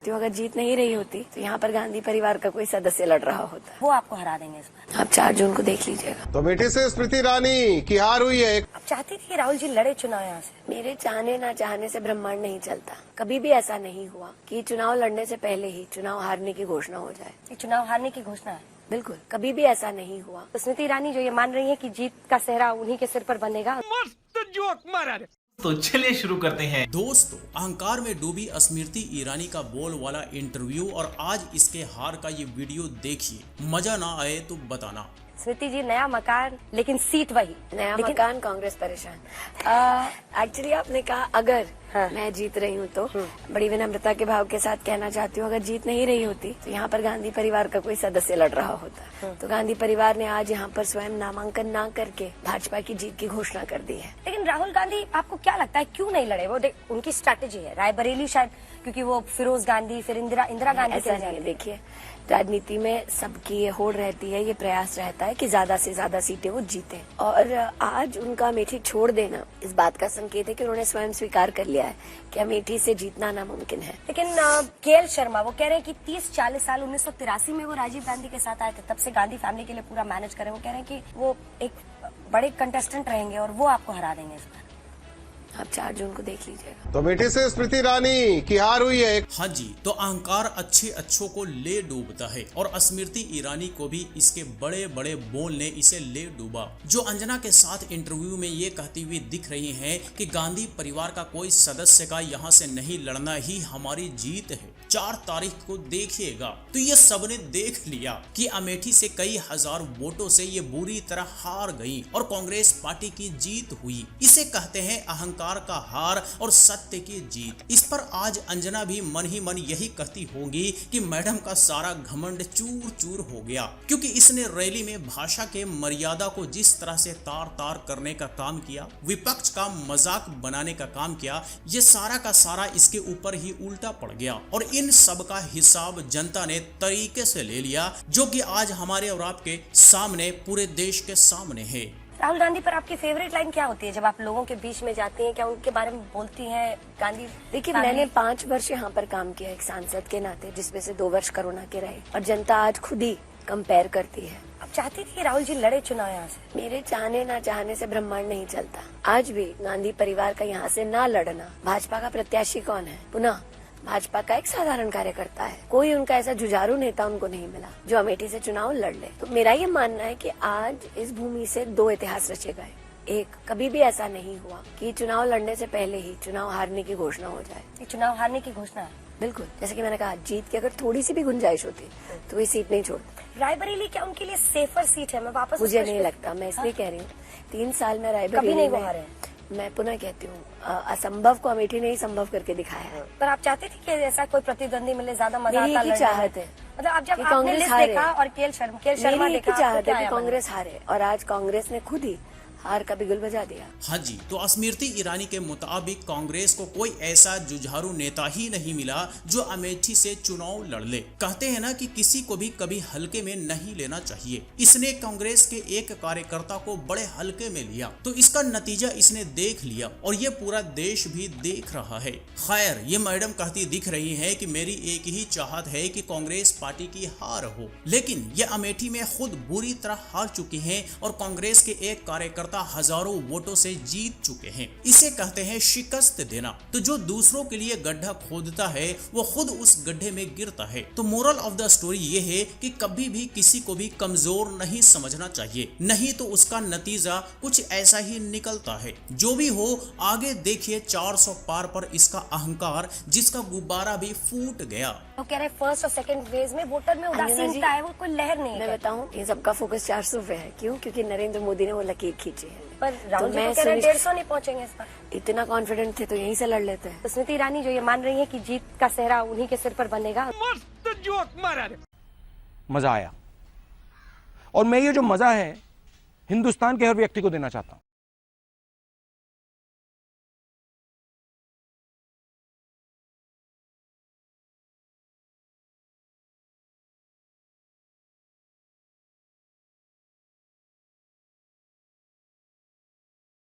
तो अगर जीत नहीं रही होती तो यहाँ पर गांधी परिवार का कोई सदस्य लड़ रहा होता। वो आपको हरा देंगे इस बार। आप 4 जून को देख लीजिएगा। तो अमेठी से स्मृति ईरानी की हार हुई है। आप चाहती थी कि राहुल जी लड़े चुनाव यहाँ से? मेरे चाहने ना चाहने से ब्रह्मांड नहीं चलता। कभी भी ऐसा नहीं हुआ कि चुनाव लड़ने से पहले ही चुनाव हारने की घोषणा हो जाए। ये चुनाव हारने की घोषणा है। बिल्कुल, कभी भी ऐसा नहीं हुआ। तो स्मृति ईरानी जो ये मान रही है कि जीत का सेहरा उन्हीं के सिर पर बंधेगा। मस्त जोक मारा रे। तो चलिए शुरू करते हैं। दोस्तों, अहंकार में डूबी स्मृति ईरानी का बोल वाला इंटरव्यू और आज इसके हार का ये वीडियो देखिए। मजा ना आए तो बताना। स्मृति जी, नया मकान लेकिन सीट वही। नया मकान, कांग्रेस परेशान। एक्चुअली आपने कहा अगर मैं जीत रही हूँ तो बड़ी विनम्रता के भाव के साथ कहना चाहती हूँ, अगर जीत नहीं रही होती तो यहाँ पर गांधी परिवार का कोई सदस्य लड़ रहा होता। तो गांधी परिवार ने आज यहाँ पर स्वयं नामांकन ना करके भाजपा की जीत की घोषणा कर दी है। लेकिन राहुल गांधी, आपको क्या लगता है क्यों नहीं लड़े? वो उनकी स्ट्रैटेजी है। रायबरेली शायद क्योंकि वो फिरोज गांधी फिर इंदिरा गांधी। ऐसा नहीं है। देखिए, राजनीति में सबकी ये होड़ रहती है, ये प्रयास रहता है कि ज्यादा से ज्यादा सीटें वो जीते। और आज उनका अमेठी छोड़ देना इस बात का संकेत है कि उन्होंने स्वयं स्वीकार कर लिया है कि अमेठी से जीतना नामुमकिन है। लेकिन केएल शर्मा वो कह रहे हैं कि 30-40 साल 1983 में वो राजीव गांधी के साथ आए थे, तब से गांधी फैमिली के लिए पूरा मैनेज करे। वो कह रहे हैं कि वो एक बड़े कंटेस्टेंट रहेंगे और वो आपको हरा देंगे इस बार। आप 4 जून को देख लीजिएगा। तो अमेठी से स्मृति ईरानी की हार हुई है। हाँ जी, तो अहंकार अच्छे अच्छों को ले डूबता है और स्मृति ईरानी को भी इसके बड़े बड़े बोल ने इसे ले डूबा। जो अंजना के साथ इंटरव्यू में ये कहती हुई दिख रही हैं कि गांधी परिवार का कोई सदस्य का यहाँ से नहीं लड़ना ही हमारी जीत है, 4 तारीख को देखिएगा। तो ये सबने देख लिया कि अमेठी से कई हजार वोटों से ये बुरी तरह हार गई और कांग्रेस पार्टी की जीत हुई। इसे कहते हैं अहंकार का हार और सत्य की जीत। इस पर आज अंजना भी मन ही मन यही कहती होगी कि मैडम का सारा घमंड चूर चूर हो गया, क्योंकि इसने रैली में भाषा के मर्यादा को जिस तरह से तार तार करने का काम किया, विपक्ष का मजाक बनाने का काम किया, ये सारा का सारा इसके ऊपर ही उल्टा पड़ गया। और इन सब का हिसाब जनता ने तरीके से ले लिया, जो कि आज हमारे और आपके सामने, पूरे देश के सामने है। राहुल गांधी पर आपकी फेवरेट लाइन क्या होती है जब आप लोगों के बीच में जाती हैं? क्या उनके बारे में बोलती हैं गांधी? देखिए, मैंने 5 वर्ष यहाँ पर काम किया एक सांसद के नाते, जिसमें से 2 वर्ष कोरोना के रहे, और जनता आज खुद ही कंपेयर करती है। आप चाहती थी कि राहुल जी लड़े चुनाव यहाँ से? मेरे चाहने ना चाहने से ब्रह्मांड नहीं चलता। आज भी गांधी परिवार का यहाँ से ना लड़ना। भाजपा का प्रत्याशी कौन है? पुनः भाजपा का एक साधारण कार्यकर्ता है। कोई उनका ऐसा जुझारू नेता उनको नहीं मिला जो अमेठी से चुनाव लड़ ले। तो मेरा ये मानना है कि आज इस भूमि से 2 इतिहास रचे गए। एक, कभी भी ऐसा नहीं हुआ कि चुनाव लड़ने से पहले ही चुनाव हारने की घोषणा हो जाए। ये चुनाव हारने की घोषणा है। बिल्कुल, जैसे कि मैंने कहा, जीत की अगर थोड़ी सी भी गुंजाइश होती तो ये सीट नहीं छोड़ती। रायबरेली क्या उनके लिए सेफर सीट है? मैं वापस मुझे नहीं लगता। मैं इसलिए कह रही हूँ, 3 साल में रायबरेली कभी नहीं वो हारे। मैं पुनः कहती हूँ, असंभव को अमेठी ने ही संभव करके दिखाया है। पर आप चाहते थे कि ऐसा कोई प्रतिद्वंदी मिले, ज्यादा मजा मेरी आता? एक ही चाहत है, मतलब आप जब कि आपने कांग्रेस लिस्ट हारे देखा और केएल शर्मा मेरी एक ही देखा, चाहत तो है क्या कि आया कांग्रेस हारे, और आज कांग्रेस ने खुद ही हार का बिगुल बजा दिया। हाँ जी, तो स्मृति ईरानी के मुताबिक कांग्रेस को कोई ऐसा जुझारू नेता ही नहीं मिला जो अमेठी से चुनाव लड़ ले। कहते हैं ना कि किसी को भी कभी हल्के में नहीं लेना चाहिए। इसने कांग्रेस के एक कार्यकर्ता को बड़े हल्के में लिया, तो इसका नतीजा इसने देख लिया और ये पूरा देश भी देख रहा है। खैर, ये मैडम कहती दिख रही है कि मेरी एक ही चाहत है कि कांग्रेस पार्टी की हार हो, लेकिन ये अमेठी में खुद बुरी तरह हार चुकी है और कांग्रेस के एक कार्यकर्ता हजारों वोटों से जीत चुके हैं। इसे कहते हैं शिकस्त देना। तो जो दूसरों के लिए गड्ढा खोदता है वो खुद उस गड्ढे में गिरता है। तो मोरल ऑफ द स्टोरी ये है कि कभी भी किसी को भी कमजोर नहीं समझना चाहिए, नहीं तो उसका नतीजा कुछ ऐसा ही निकलता है। जो भी हो, आगे देखिए 400 पार पर इसका अहंकार, जिसका गुब्बारा भी फूट गया। वो कह रहे फर्स्ट और सेकंड फेज में वोटर में उदासीनता है, वो कोई लहर नहीं है। मैं बताऊं, ये सबका फोकस 400 पे है। क्यों? क्योंकि नरेंद्र मोदी ने वो लकीर खींची है। पर राहुल जी तो कह रहे 150 नहीं पहुंचेंगे इस बार। इतना कॉन्फिडेंट थे तो यहीं से लड़ लेते हैं। तो स्मृति ईरानी जो ये मान रही है कि जीत का सेहरा उन्हीं के सिर पर बंधेगा। मस्त जोक मारा रे। मजा आया, और मैं ये जो मजा है हिंदुस्तान के हर व्यक्ति को देना चाहता हूं।